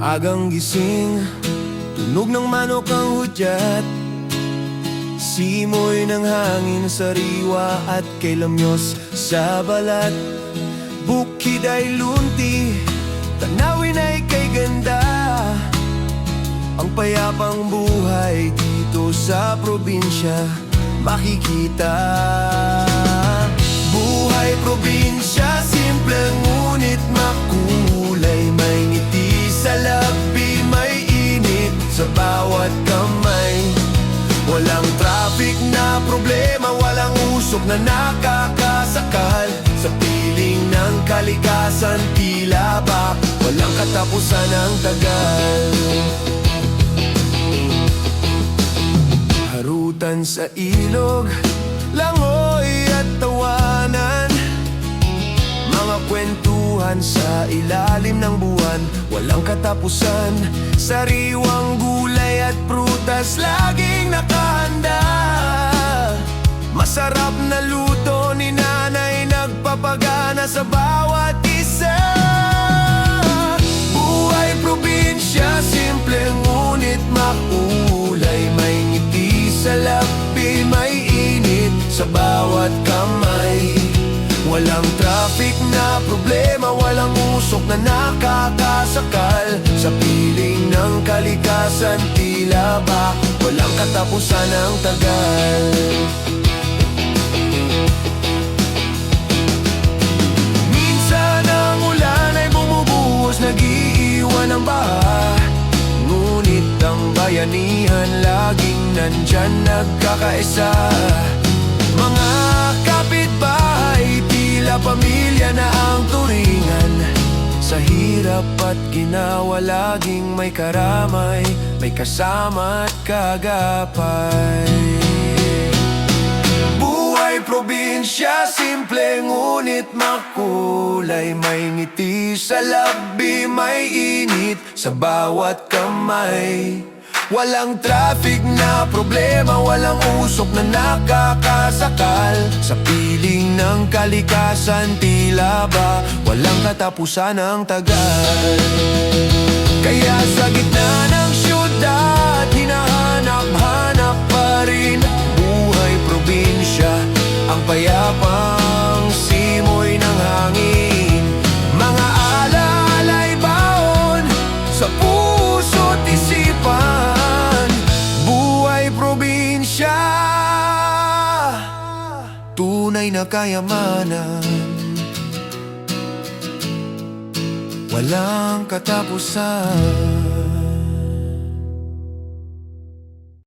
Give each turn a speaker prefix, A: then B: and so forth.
A: Maagang gising, tunog ng manok ang hudyat, simoy ng hangin sa riwa at kay lamyos sa balat. Bukid ay lunti, tanawin ay kay ganda, ang payapang buhay dito sa probinsya makikita. Buhay probinsya, simple ngunit makulay, may ngiti sa labi, may init sa bawat kamay. Walang traffic na problema, walang usok na nakakasakal, sa piling ng kalikasan tila ba walang katapusan ang tagal. Harutan sa ilog, langoy at tawanan, mga kwentuhan sa ilalim ng buwan, walang katapusan. Sariwang gulay at prutas laging nakahanda, masarap na luto ni nanay, nagpapagana sa bawat isa. Buhay probinsya, simple ngunit makulay, may ngiti sa labi, may init sa bawat kamay. Walang traffic na problema, walang usok na nakakasakal, sa piling ng kalikasan tila ba walang katapusan ang tagal. Minsan ang ulan ay bumubuhos, nag-iiwan ng baha, ngunit ang bayanihan laging nandyan, nagkakaisa. Mga kapitbahay, tila pamilya na ang turingan, sa hirap at ginawa laging may karamay, may kasama at kagapay. Buhay probinsya, simple ngunit makulay, may ngiti sa labi, may init sa bawat kamay. Walang traffic na problema, walang usok na nakakasakal, sa piling ng kalikasan tila ba walang katapusan ang tagal. Kaya sa gitna ng syudad, hinahanap-hanap pa rin buhay probinsya, ang payapang simoy ng hangin, mga alaalay baon sa puso't isipan. Probinsya, tunay na kayamanan, walang katapusan.